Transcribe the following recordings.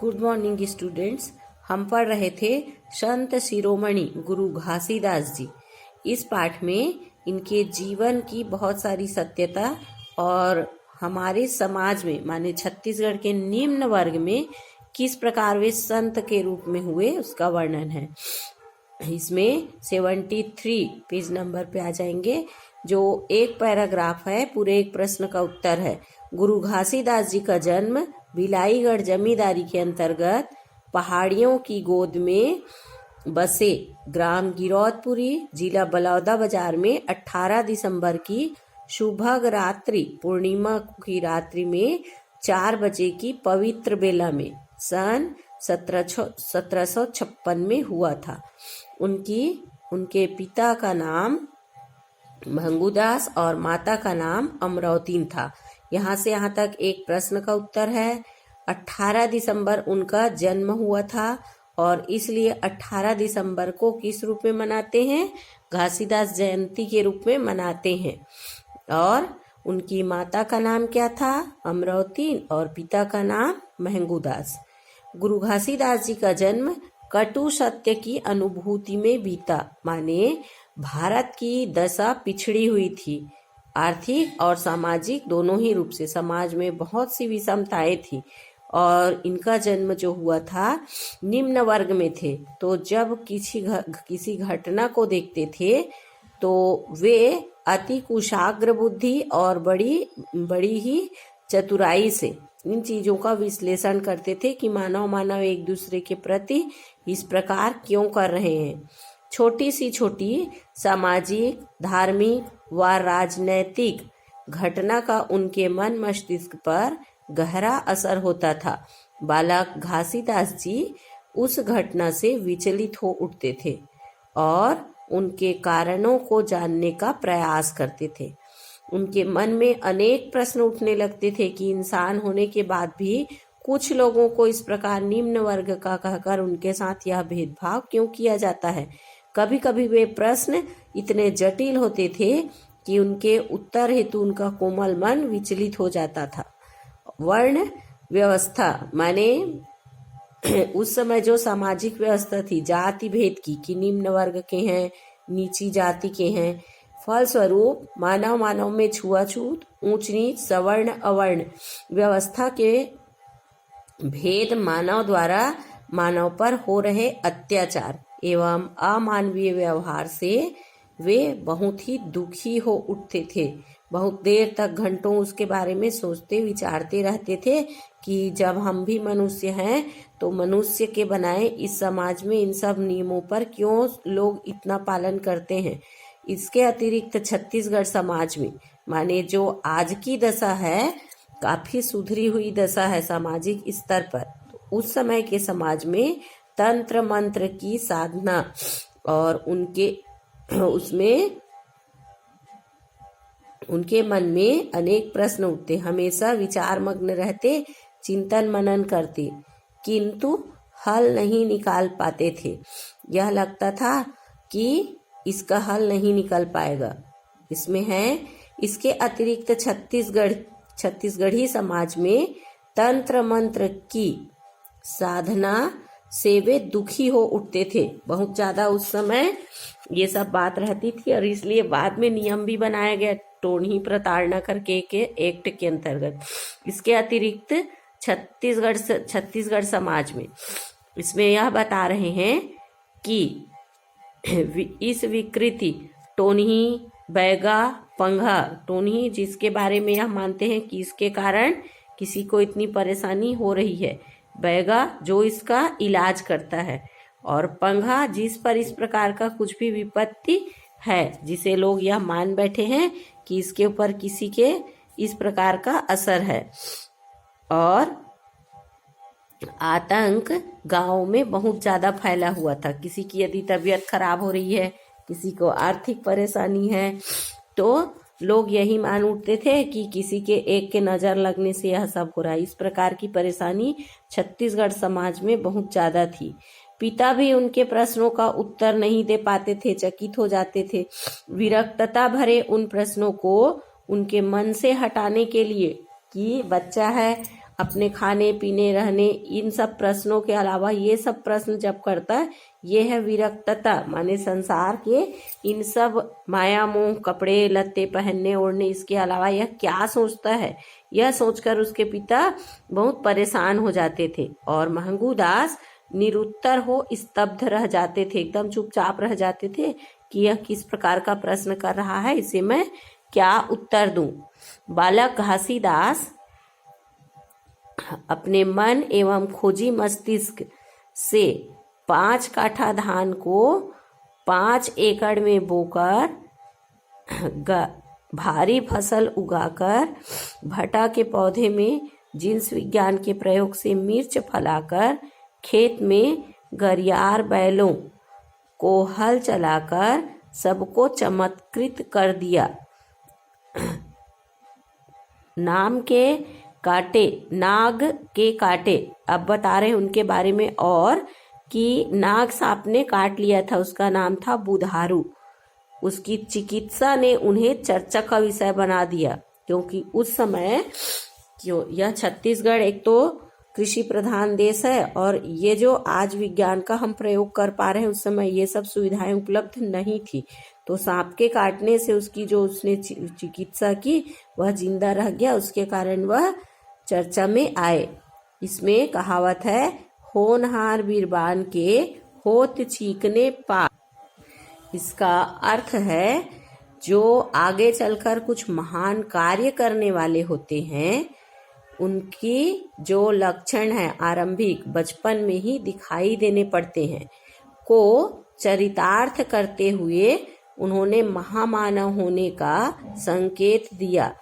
Good morning students. हम पढ़ रहे थे संत शिरोमणि गुरु घासीदास जी। इस पाठ में इनके जीवन की बहुत सारी सत्यता और हमारे समाज में माने छत्तीसगढ़ के निम्न वर्ग में किस प्रकार वे संत के रूप में हुए उसका वर्णन है। इसमें 73 पेज नंबर पे आ जाएंगे। जो एक पैराग्राफ है पूरे एक प्रश्न का उत्तर है। गुरु घासीदास जी का जन्म भिलाईगढ़ जमींदारी के अंतर्गत पहाड़ियों की गोद में बसे ग्राम गिरौदपुरी जिला बलौदा बाजार में 18 दिसंबर की शुभग रात्रि पूर्णिमा की रात्रि में 4 बजे की पवित्र बेला में सन 1756 में हुआ था। उनके पिता का नाम भंगुदास और माता का नाम अमरावतीन था। यहाँ से यहाँ तक एक प्रश्न का उत्तर है। 18 दिसंबर उनका जन्म हुआ था और इसलिए 18 दिसंबर को किस रूप में मनाते हैं? घासीदास जयंती के रूप में मनाते हैं। और उनकी माता का नाम क्या था? अमरावतीन, और पिता का नाम महंगूदास। गुरु घासीदास जी का जन्म कटु सत्य की अनुभूति में बीता, माने भारत की दशा पिछड़ी हुई थी। आर्थिक और सामाजिक दोनों ही रूप से समाज में बहुत सी विषमताएं थी और इनका जन्म जो हुआ था निम्न वर्ग में थे। तो जब किसी घटना को देखते थे तो वे अति कुशाग्र बुद्धि और बड़ी ही चतुराई से इन चीजों का विश्लेषण करते थे कि मानव एक दूसरे के प्रति इस प्रकार क्यों कर रहे हैं। छोटी सामाजिक, धार्मिक व राजनैतिक घटना का उनके मन मस्तिष्क पर गहरा असर होता था। बालक घासीदास जी उस घटना से विचलित हो उठते थे और उनके कारणों को जानने का प्रयास करते थे। उनके मन में अनेक प्रश्न उठने लगते थे कि इंसान होने के बाद भी कुछ लोगों को इस प्रकार निम्न वर्ग का कहकर उनके साथ यह भेदभाव क्यों किया जाता है। कभी कभी वे प्रश्न इतने जटिल होते थे कि उनके उत्तर हेतु उनका कोमल मन विचलित हो जाता था। वर्ण व्यवस्था माने उस समय जो सामाजिक व्यवस्था थी जाति भेद की कि निम्न वर्ग के हैं, नीची जाति के हैं। फलस्वरूप मानव में छुआछूत, ऊंच नीच, सवर्ण अवर्ण व्यवस्था के भेद, मानव द्वारा मानव पर हो रहे अत्याचार एवं अमानवीय व्यवहार से वे बहुत ही दुखी हो उठते थे। बहुत देर तक घंटों उसके बारे में सोचते विचारते रहते थे कि जब हम भी मनुष्य हैं तो मनुष्य के बनाए इस समाज में इन सब नियमों पर क्यों लोग इतना पालन करते हैं। इसके अतिरिक्त छत्तीसगढ़ समाज में माने जो आज की दशा है काफी सुधरी हुई दशा है सामाजिक स्तर पर। तो उस समय के समाज में तंत्र मंत्र की साधना और उनके मन में अनेक प्रश्न उठते, हमेशा विचार मग्न रहते, चिंतन मनन करते, किंतु हल नहीं निकाल पाते थे। यह लगता था कि इसका हल नहीं निकल पाएगा। इसमें है इसके अतिरिक्त छत्तीसगढ़ी समाज में तंत्र मंत्र की साधना से वे दुखी हो उठते थे। बहुत ज्यादा उस समय ये सब बात रहती थी और इसलिए बाद में नियम भी बनाया गया टोनी प्रताड़ना करके के एक्ट के अंतर्गत। इसके अतिरिक्त छत्तीसगढ़ समाज में इसमें यह बता रहे हैं कि इस विकृति टोनी, बैगा, पंघा, टोनी जिसके बारे में यह मानते हैं कि इसके कारण किसी को इतनी परेशानी हो रही है, बैगा जो इसका इलाज करता है, और पंघा जिस पर इस प्रकार का कुछ भी विपत्ति है जिसे लोग यह मान बैठे हैं कि इसके ऊपर किसी के इस प्रकार का असर है। और आतंक गांव में बहुत ज्यादा फैला हुआ था। किसी की यदि तबीयत खराब हो रही है, किसी को आर्थिक परेशानी है, तो लोग यही मान उठते थे कि किसी के एक के नजर लगने से यह सब हो रहा है। इस प्रकार की परेशानी छत्तीसगढ़ समाज में बहुत ज्यादा थी। पिता भी उनके प्रश्नों का उत्तर नहीं दे पाते थे, चकित हो जाते थे। विरक्तता भरे उन प्रश्नों को उनके मन से हटाने के लिए कि बच्चा है, अपने खाने पीने रहने इन सब प्रश्नों के अलावा ये सब प्रश्न जब करता है, ये है विरक्तता। माने संसार के इन सब माया मोह, कपड़े लत्ते पहनने ओढ़ने, इसके अलावा यह क्या सोचता है, यह सोचकर उसके पिता बहुत परेशान हो जाते थे और महंगू दास निरुत्तर हो स्तब्ध रह जाते थे, एकदम चुपचाप रह जाते थे कि यह किस प्रकार का प्रश्न कर रहा है, इसे मैं क्या उत्तर दूं। बालक घासीदास अपने मन एवं खोजी मस्तिष्क से 5 काठा धान को 5 एकड़ में बोकर भारी फसल उगाकर भटा के पौधे में जीन्स विज्ञान के प्रयोग से मिर्च फलाकर खेत में गरियार बैलों को हल चलाकर सबको चमत्कृत कर दिया। नाग के काटे अब बता रहे हैं उनके बारे में, और कि नाग सांप ने काट लिया था, उसका नाम था बुधारू। उसकी चिकित्सा ने उन्हें चर्चा का विषय बना दिया, क्योंकि उस समय यह छत्तीसगढ़ एक तो कृषि प्रधान देश है, और ये जो आज विज्ञान का हम प्रयोग कर पा रहे हैं, उस समय ये सब सुविधाएं उपलब्ध नहीं थी। तो सांप के काटने से उसकी जो उसने चिकित्सा की वह जिंदा रह गया, उसके कारण वह चर्चा में आए। इसमें कहावत है, होनहार बीरबान के होत चीकने पा। इसका अर्थ है जो आगे चलकर कुछ महान कार्य करने वाले होते हैं, उनकी जो लक्षण है आरंभिक बचपन में ही दिखाई देने पड़ते हैं, को चरितार्थ करते हुए उन्होंने महामानव होने का संकेत दिया।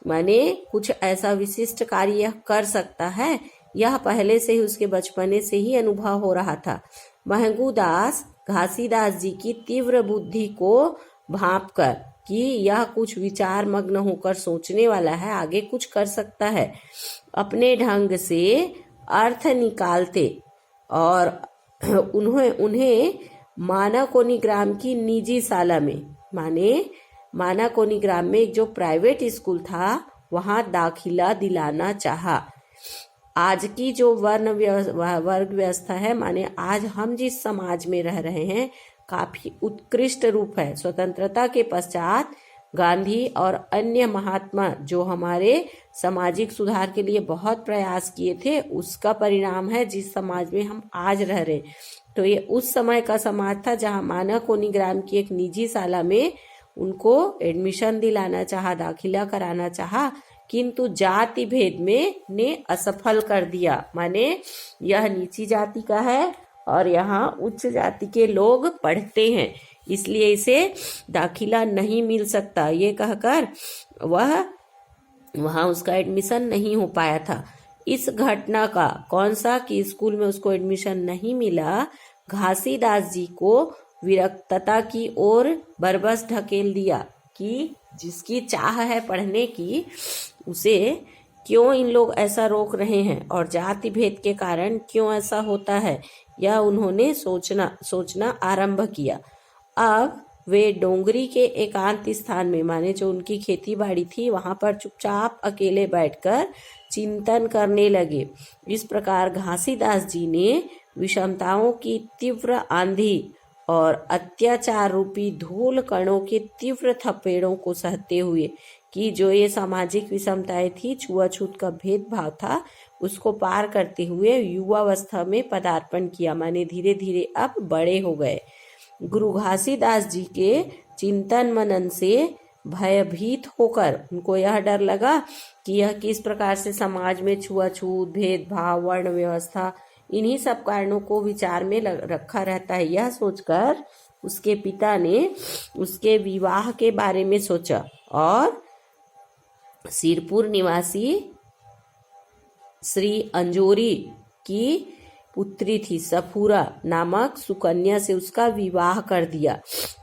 माने कुछ ऐसा विशिष्ट कार्य यह कर सकता है, यह पहले से ही उसके बचपने से ही अनुभव हो रहा था। महंगू दास घासीदास जी की तीव्र बुद्धि को भांपकर कि यह कुछ विचार मग्न होकर सोचने वाला है, आगे कुछ कर सकता है, अपने ढंग से अर्थ निकालते और उन्हें मानाकोनी ग्राम की निजी शाला में, माने मानाकोनी ग्राम में एक जो प्राइवेट स्कूल था वहां दाखिला दिलाना चाहा। आज की जो वर्ग व्यवस्था है, माने आज हम जिस समाज में रह रहे हैं, काफी उत्कृष्ट रूप है। स्वतंत्रता के पश्चात गांधी और अन्य महात्मा जो हमारे सामाजिक सुधार के लिए बहुत प्रयास किए थे, उसका परिणाम है जिस समाज में हम आज रह रहे। तो ये उस समय का समाज था जहां मानाकोनी ग्राम की एक निजी शाला में उनको एडमिशन दिलाना चाहा, दाखिला कराना चाहा, किंतु जाति भेद में ने असफल कर दिया। माने यह नीची जाति का है और यहाँ उच्च जाति के लोग पढ़ते हैं, इसलिए इसे दाखिला नहीं मिल सकता, ये कहकर वह वहां उसका एडमिशन नहीं हो पाया था। इस घटना का कौन सा कि स्कूल में उसको एडमिशन नहीं मिला, घासीदास जी को विरक्तता की ओर बरबस ढकेल दिया कि जिसकी चाह है पढ़ने की, उसे क्यों इन लोग ऐसा रोक रहे हैं और जाति भेद के कारण क्यों ऐसा होता है, यह उन्होंने सोचना आरंभ किया। अब वे डोंगरी के एकांत स्थान में, माने जो उनकी खेती बाड़ी थी, वहां पर चुपचाप अकेले बैठकर चिंतन करने लगे। इस प्रकार घासीदास जी ने विषमताओं की तीव्र आंधी और अत्याचार रूपी धूल कणों के तीव्र थपेड़ों को सहते हुए कि जो ये सामाजिक विषमताएं थी, छुआछूत का भेदभाव था, उसको पार करते हुए युवावस्था में पदार्पण किया। माने धीरे धीरे अब बड़े हो गए। गुरु घासीदास जी के चिंतन मनन से भयभीत होकर उनको यह डर लगा कि यह किस प्रकार से समाज में छुआछूत, भेदभाव, वर्ण व्यवस्था, इन्हीं सब कारणों को विचार में रखा रहता है। यह सोचकर उसके पिता ने उसके विवाह के बारे में सोचा और सिरपुर निवासी श्री अंजोरी की पुत्री थी सफूरा नामक सुकन्या से उसका विवाह कर दिया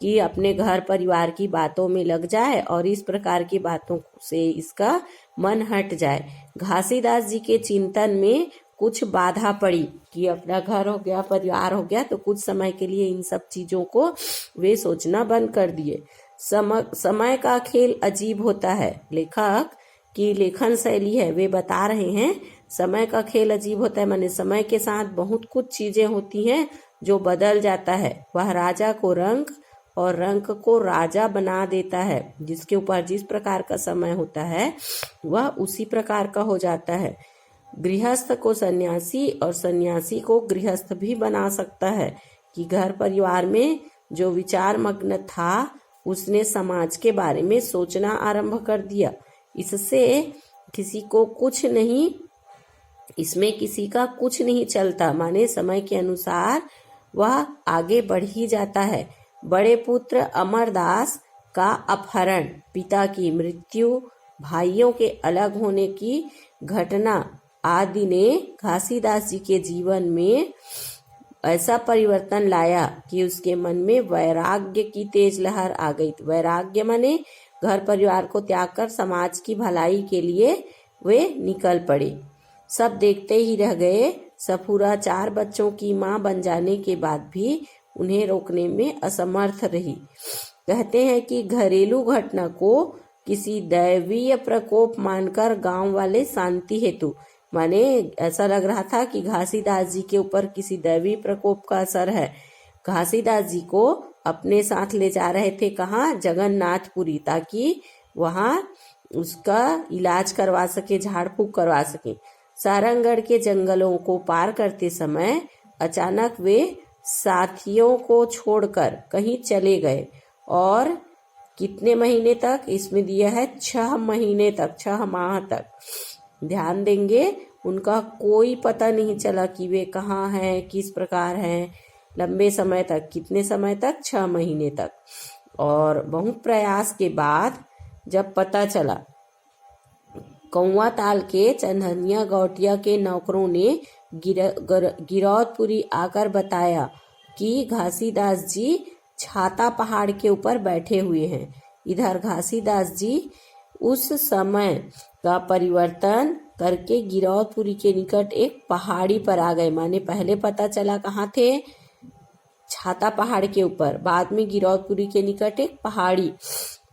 कि अपने घर परिवार की बातों में लग जाए और इस प्रकार की बातों से इसका मन हट जाए। घासीदास जी के चिंतन में कुछ बाधा पड़ी कि अपना घर हो गया, परिवार हो गया, तो कुछ समय के लिए इन सब चीजों को वे सोचना बंद कर दिए। समय का खेल अजीब होता है। लेखक की लेखन शैली है, वे बता रहे हैं समय का खेल अजीब होता है, माने समय के साथ बहुत कुछ चीजें होती हैं जो बदल जाता है। वह राजा को रंक और रंक को राजा बना देता है। जिसके ऊपर जिस प्रकार का समय होता है वह उसी प्रकार का हो जाता है। गृहस्थ को सन्यासी और सन्यासी को गृहस्थ भी बना सकता है कि घर परिवार में जो विचार मग्न था उसने समाज के बारे में सोचना आरंभ कर दिया। इससे किसी को कुछ नहीं, इसमें किसी का कुछ नहीं चलता, माने समय के अनुसार वह आगे बढ़ ही जाता है। बड़े पुत्र अमरदास का अपहरण, पिता की मृत्यु, भाइयों के अलग होने की घटना आदि ने घासीदास जी के जीवन में ऐसा परिवर्तन लाया कि उसके मन में वैराग्य की तेज लहर आ गई। वैराग्य माने घर परिवार को त्याग कर समाज की भलाई के लिए वे निकल पड़े। सब देखते ही रह गए। सफूरा 4 बच्चों की मां बन जाने के बाद भी उन्हें रोकने में असमर्थ रही। कहते हैं कि घरेलू घटना को किसी दैवीय प्रकोप मानकर गांव वाले शांति हेतु, माने ऐसा लग रहा था कि घासीदास जी के ऊपर किसी दैवी प्रकोप का असर है, घासीदास जी को अपने साथ ले जा रहे थे। कहाँ? जगन्नाथपुरी, ताकि वहां उसका इलाज करवा सके, झाड़ फूक करवा सके। सारंगगढ़ के जंगलों को पार करते समय अचानक वे साथियों को छोड़कर कहीं चले गए और कितने महीने तक? इसमें दिया है 6 महीने तक, 6 माह तक। ध्यान देंगे, उनका कोई पता नहीं चला कि वे कहाँ हैं, किस प्रकार हैं। लंबे समय तक, कितने समय तक? 6 महीने तक। और बहुत प्रयास के बाद जब पता चला, कौवा ताल के चंदनिया गौटिया के नौकरों ने गिरौदपुरी आकर बताया कि घासीदास जी छाता पहाड़ के ऊपर बैठे हुए हैं। इधर घासीदास जी उस समय का परिवर्तन करके गिरौदपुरी के निकट एक पहाड़ी पर आ गए। माने पहले पता चला कहाँ थे? छाता पहाड़ के ऊपर, बाद में गिरौदपुरी के निकट एक पहाड़ी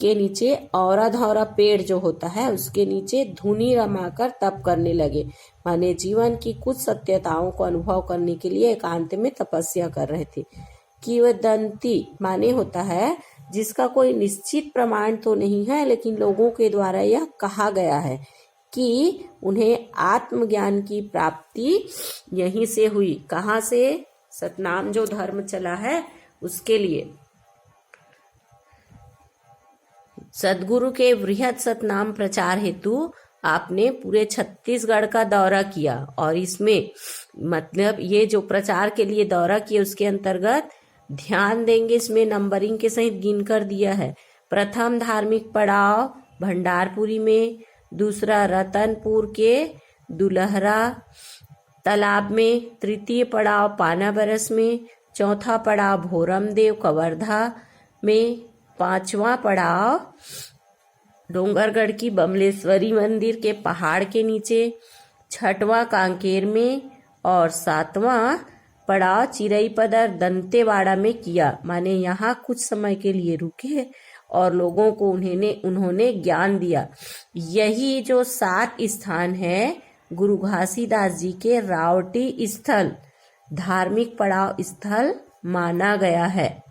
के नीचे औरा धौरा पेड़ जो होता है उसके नीचे धुनी रमाकर तप करने लगे। माने जीवन की कुछ सत्यताओं को अनुभव करने के लिए एकांत में तपस्या कर रहे थे। किंवदंती माने होता है जिसका कोई निश्चित प्रमाण तो नहीं है, लेकिन लोगों के द्वारा यह कहा गया है कि उन्हें आत्मज्ञान की प्राप्ति यहीं से हुई। कहाँ से? सतनाम जो धर्म चला है उसके लिए। सदगुरु के वृहद सतनाम प्रचार हेतु आपने पूरे छत्तीसगढ़ का दौरा किया, और इसमें मतलब ये जो प्रचार के लिए दौरा किया उसके अंतर्गत ध्यान देंगे, इसमें नंबरिंग के सहित गिनकर दिया है। प्रथम धार्मिक पड़ाव भंडारपुरी में, दूसरा रतनपुर के दुलहरा तालाब में, तृतीय पड़ाव पानाबरस में, चौथा पड़ाव भोरमदेव कवर्धा में, 5वां पड़ाव डोंगरगढ़ की बमलेश्वरी मंदिर के पहाड़ के नीचे, 6वां कांकेर में और 7वां पड़ाव चिरईपदर दंतेवाड़ा में किया। माने यहाँ कुछ समय के लिए रुके और लोगों को उन्होंने ज्ञान दिया। यही जो 7 स्थान है गुरु घासीदास जी के रावटी स्थल, धार्मिक पड़ाव स्थल माना गया है।